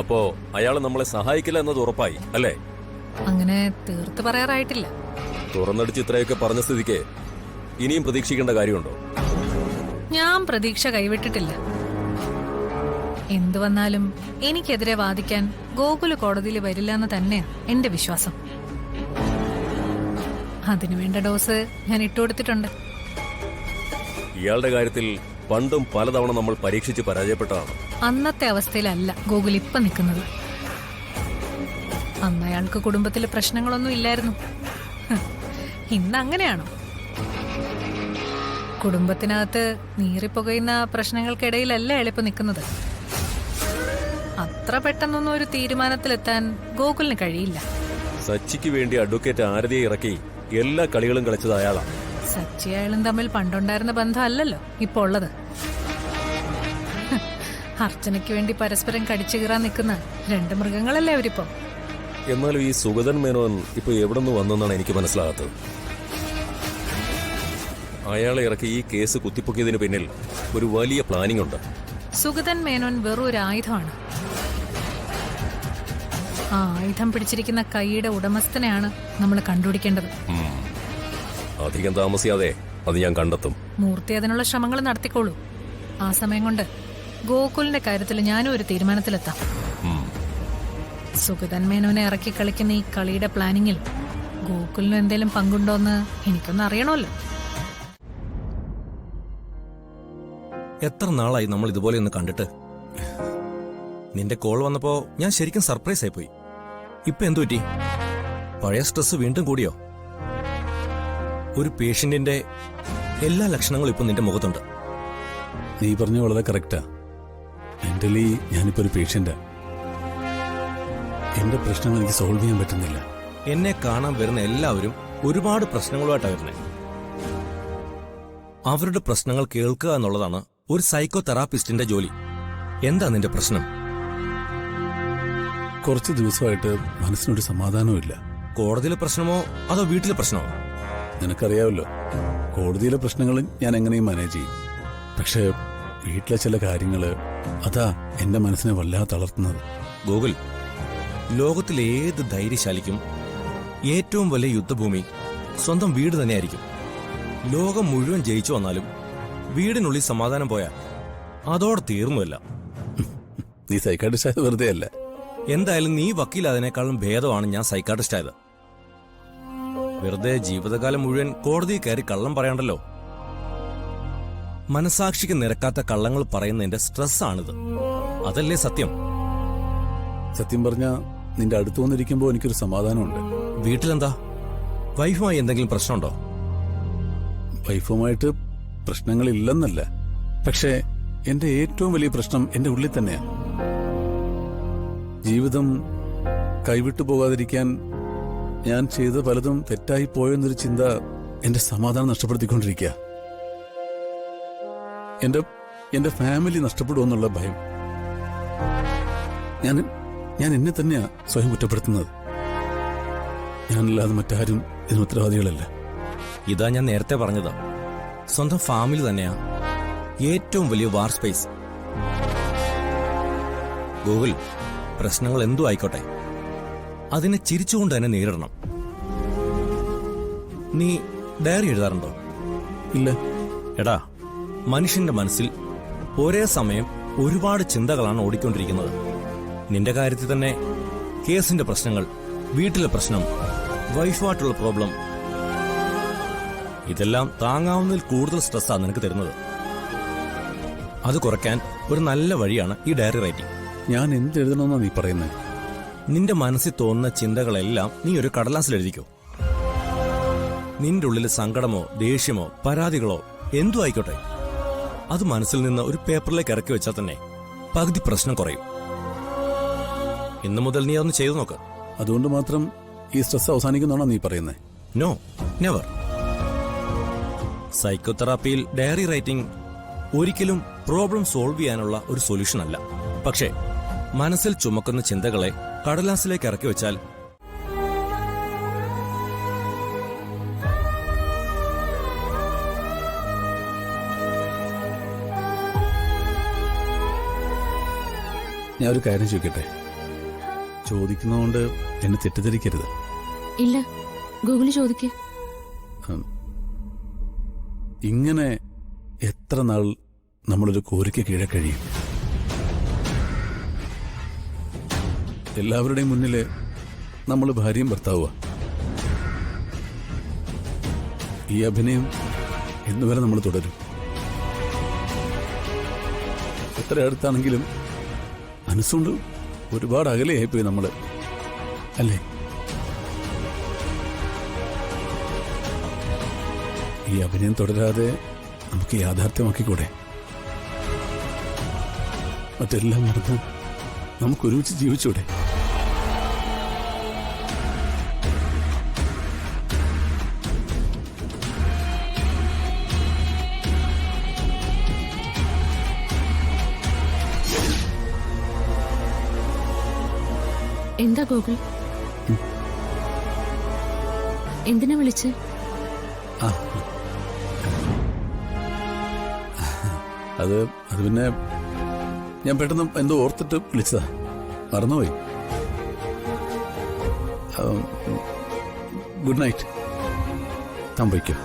അപ്പോ അയാൾ നമ്മളെ സഹായിക്കില്ല എന്നത് ഉറപ്പായി അല്ലേ? അങ്ങനെ തീർത്ത് പറയാറായിട്ടില്ല. തുറന്നടിച്ച് ഇത്രയൊക്കെ പറഞ്ഞ സ്ഥിതിക്ക് ഇനിയും പ്രതീക്ഷിക്കേണ്ട കാര്യമുണ്ടോ? ഞാൻ പ്രതീക്ഷ കൈവിട്ടിട്ടില്ല. എന്തു വന്നാലും എനിക്കെതിരെ വാദിക്കാൻ ഗോകുല് കോടതിയിൽ വരില്ല എന്ന് തന്നെയാ എന്റെ വിശ്വാസം. അതിനുവേണ്ട ഡോസ് ഞാൻ ഇട്ടുകൊടുത്തിട്ടുണ്ട്. ഇയാളുടെ കാര്യത്തിൽ പണ്ടും പലതവണ നമ്മൾ പരീക്ഷിച്ച് പരാജയപ്പെട്ടതാണ്. അന്നത്തെ അവസ്ഥയിലല്ല ഗോകുൽ ഇപ്പൊ നിൽക്കുന്നത്. അന്ന് അയാൾക്ക് കുടുംബത്തില് പ്രശ്നങ്ങളൊന്നും ഇല്ലായിരുന്നു. ഇന്ന് അങ്ങനെയാണോ? കുടുംബത്തിനകത്ത് നീറിപ്പുകയുന്ന പ്രശ്നങ്ങൾക്കിടയിലല്ല അയാളിപ്പോ നിൽക്കുന്നത്. അത്ര പെട്ടെന്നൊന്നും ഒരു തീരുമാനത്തിലെത്താൻ ഗോകുലിന് കഴിയില്ല. സച്ചിക്ക് വേണ്ടി അഡ്വക്കേറ്റ് ആരതിയെ ഇറക്കി എല്ലാ കളികളും കളിച്ചത് അയാളാണ്. സച്ചി അയാളും തമ്മിൽ പണ്ടുണ്ടായിരുന്ന ബന്ധം അല്ലല്ലോ ഇപ്പൊ ഉള്ളത്. അർച്ചനയ്ക്ക് വേണ്ടി പരസ്പരം കടിച്ചു കീറാൻ നിൽക്കുന്ന രണ്ട് മൃഗങ്ങളല്ലേ അവരിപ്പോ. എന്നാലും ഈ സുഗതൻ മേനോൻ ഇപ്പൊ എവിടെ നിന്ന് വന്നെന്നാണ് എനിക്ക് മനസ്സിലാകാത്തത്. അയാളെ ഇറക്കി ഈ കേസ് കുത്തിപ്പൊക്കിയതിന് പിന്നിൽ ഒരു വലിയ പ്ലാനിംഗ് ഉണ്ട്. സുഗതൻ മേനോൻ വെറും ഒരു ആയുധമാണ്. ആ ആയുധം പിടിച്ചിരിക്കുന്ന കൈയുടെ ഉടമസ്ഥനെയാണ് നമ്മൾ കണ്ടുപിടിക്കേണ്ടത്. അധികം താമസിയാതെ അത് ഞാൻ കണ്ടെത്തും. മൂർത്തി അതിനുള്ള ശ്രമങ്ങൾ നടത്തിക്കോളൂ. ആ സമയം കൊണ്ട് ഗോകുലിന്റെ കാര്യത്തിൽ ഞാനും ഒരു തീരുമാനത്തിലെത്താം. സുഗതൻ മേനോനെ ഇറക്കി കളിക്കുന്ന ഈ കളിയുടെ പ്ലാനിങ്ങിൽ ഗോകുലിനും എന്തെങ്കിലും പങ്കുണ്ടോന്ന് എനിക്കൊന്ന് അറിയണമല്ലോ. എത്ര നാളായി നമ്മൾ ഇതുപോലെ ഒന്ന് കണ്ടിട്ട്. നിന്റെ കോൾ വന്നപ്പോ ഞാൻ ശരിക്കും സർപ്രൈസ് ആയിപ്പോയി. ഇപ്പൊ എന്തു പറ്റി? പഴയ സ്ട്രെസ് വീണ്ടും കൂടിയോ? ഒരു പേഷ്യന്റിന്റെ എല്ലാ ലക്ഷണങ്ങളും ഇപ്പൊ നിന്റെ മുഖത്തുണ്ട്. നീ പറഞ്ഞ വളരെ കറക്റ്റാ. മെന്റലി ഞാനിപ്പോ ഒരു പേഷ്യന്റാ. എന്റെ പ്രശ്നങ്ങൾ എനിക്ക് സോൾവ് ചെയ്യാൻ പറ്റുന്നില്ല. എന്നെ കാണാൻ വരുന്ന എല്ലാവരും ഒരുപാട് പ്രശ്നങ്ങളുമായിട്ടാണ് വരുന്നത്. അവരുടെ പ്രശ്നങ്ങൾ കേൾക്കുക എന്നുള്ളതാണ് ഒരു സൈക്കോ തെറാപ്പിസ്റ്റിന്റെ ജോലി. എന്താ നിന്റെ പ്രശ്നം? കുറച്ച് ദിവസമായിട്ട് മനസ്സിനൊരു സമാധാനവുമില്ല. കോടതിയിലെ പ്രശ്നമോ അതോ വീട്ടിലെ പ്രശ്നമോ? നിനക്കറിയാവല്ലോ, കോടതിയിലെ പ്രശ്നങ്ങളും ഞാൻ എങ്ങനെയും മാനേജ് ചെയ്യും. പക്ഷേ വീട്ടിലെ ചില കാര്യങ്ങള് അതാ എന്റെ മനസ്സിനെ വല്ലാതെ തളർത്തുന്നത്. ഗോകുൽ, ലോകത്തിലെ ഏത് ധൈര്യശാലിക്കും ഏറ്റവും വലിയ യുദ്ധഭൂമി സ്വന്തം വീട് തന്നെയായിരിക്കും. ലോകം മുഴുവൻ ജയിച്ചു വന്നാലും വീടിനുള്ളിൽ സമാധാനം പോയാൽ അതോടെ തീർന്നുമില്ല. നീ സൈക്കാട്രിസ്റ്റ് ആയത് വെറുതെ അല്ല. എന്തായാലും നീ വക്കീലായതിനേക്കാളും ഭേദമാണ് ഞാൻ സൈക്കാട്രിസ്റ്റ് ആയത്. വെറുതെ ജീവിതകാലം മുഴുവൻ കോടതിയിൽ കയറി കള്ളം പറയണ്ടല്ലോ. മനസാക്ഷിക്ക് നിരക്കാത്ത കള്ളങ്ങൾ പറയുന്നതിന്റെ സ്ട്രെസ്സാണിത്. അതല്ലേ സത്യം? സത്യം പറഞ്ഞ നിന്റെ അടുത്ത് വന്നിരിക്കുമ്പോ എനിക്കൊരു സമാധാനമുണ്ട്. വീട്ടിലെന്താ? വൈഫുമായി എന്തെങ്കിലും പ്രശ്നമുണ്ടോ? വൈഫുമായിട്ട് പ്രശ്നങ്ങളില്ലെന്നല്ല, പക്ഷേ എന്റെ ഏറ്റവും വലിയ പ്രശ്നം എന്റെ ഉള്ളിൽ തന്നെയാണ്. ജീവിതം കൈവിട്ടു പോകാതിരിക്കാൻ ഞാൻ ചെയ്ത പലതും തെറ്റായി പോയെന്നൊരു ചിന്ത എന്റെ സമാധാനം നഷ്ടപ്പെടുത്തിക്കൊണ്ടിരിക്കുക. എന്റെ ഫാമിലി നഷ്ടപ്പെടുമെന്നുള്ള ഭയം. ഞാൻ എന്നെ തന്നെയാ സ്വയം കുറ്റപ്പെടുത്തുന്നത്. ഞാനല്ലാതെ മറ്റാരും ഇതിന് ഉത്തരവാദികളല്ല. ഇതാ ഞാൻ നേരത്തെ പറഞ്ഞത്. സ്വന്തം ഫാമിലി തന്നെയാ ഏറ്റവും വലിയ വാർ സ്പേസ്. ഗൂഗിൾ, പ്രശ്നങ്ങൾ എന്തു ആയിക്കോട്ടെ, അതിനെ ചിരിച്ചുകൊണ്ട് തന്നെ നേരിടണം. നീ ഡയറി എഴുതാറുണ്ടോ? ഇല്ല. എടാ, മനുഷ്യന്റെ മനസ്സിൽ ഒരേ സമയം ഒരുപാട് ചിന്തകളാണ് ഓടിക്കൊണ്ടിരിക്കുന്നത്. നിന്റെ കാര്യത്തിൽ തന്നെ കേസിന്റെ പ്രശ്നങ്ങൾ, വീട്ടിലെ പ്രശ്നം, വൈഫുമായിട്ടുള്ള പ്രോബ്ലം, ഇതെല്ലാം താങ്ങാവുന്നതിൽ കൂടുതൽ സ്ട്രെസ്സാണ് നിനക്ക് തരുന്നത്. അത് കുറയ്ക്കാൻ ഒരു നല്ല വഴിയാണ് ഈ ഡയറി റൈറ്റിംഗ്. ഞാൻ എന്തെഴുതണമെന്നാ നീ പറയുന്നത്? നിന്റെ മനസ്സിൽ തോന്നുന്ന ചിന്തകളെല്ലാം നീ ഒരു കടലാസിൽ എഴുതിക്കോ. നിന്റെ ഉള്ളിൽ സങ്കടമോ ദേഷ്യമോ പരാതികളോ എന്തു ആയിക്കോട്ടെ, അത് മനസ്സിൽ നിന്ന് ഒരു പേപ്പറിലേക്ക് ഇറക്കി വെച്ചാൽ തന്നെ പകുതി പ്രശ്നം കുറയും. ഇന്നു മുതൽ നീ അതൊന്ന് ചെയ്തു നോക്ക്. അതുകൊണ്ട് മാത്രം ഈ സ്ട്രെസ് അവസാനിക്കുന്നാണോ നീ പറയുന്നത്? No, never. സൈക്കോതെറാപ്പിയിൽ ഡയറി റൈറ്റിംഗ് ഒരിക്കലും പ്രോബ്ലം സോൾവ് ചെയ്യാനുള്ള ഒരു സൊല്യൂഷൻ അല്ല. പക്ഷേ മനസ്സിൽ ചുമക്കുന്ന ചിന്തകളെ കടലാസിലേക്ക് ഇറക്കി വെച്ചാൽ ഞാൻ ഒരു കാര്യം ചോദിക്കട്ടെ? ചോദിക്കുന്നതുകൊണ്ട് എന്നെ തെറ്റിദ്ധരിക്കരുത്. ഇല്ല, ഗൂഗിള് ചോദിക്കേ. ഇങ്ങനെ എത്ര നാൾ നമ്മളൊരു കോരിക്ക് കീഴെ കഴിയും? എല്ലാവരുടെയും മുന്നില് നമ്മൾ ഭാര്യയും ഭർത്താവുക. ഈ അഭിനയം എന്നുവരെ നമ്മൾ തുടരും. എത്ര അടുത്താണെങ്കിലും മനസ്സുകൊണ്ട് ഒരുപാട് അകലെയായിപ്പോയി നമ്മള്, അല്ലേ? ഈ അഭിനയം തുടരാതെ നമുക്ക് യാഥാർത്ഥ്യമാക്കിക്കൂടെ? മറ്റെല്ലാം മറന്ന് നമുക്ക് ഒരുമിച്ച് ജീവിച്ചൂടെ? എന്താ ഗൂഗിൾ? എന്തിനാ വിളിച്ച്? ആ, അത് പിന്നെ ഞാൻ പെട്ടെന്ന് എന്തോ ഓർത്തിട്ട് വിളിച്ചതാ, മറന്നുപോയി. Good night. താൻ പോയിക്കോ.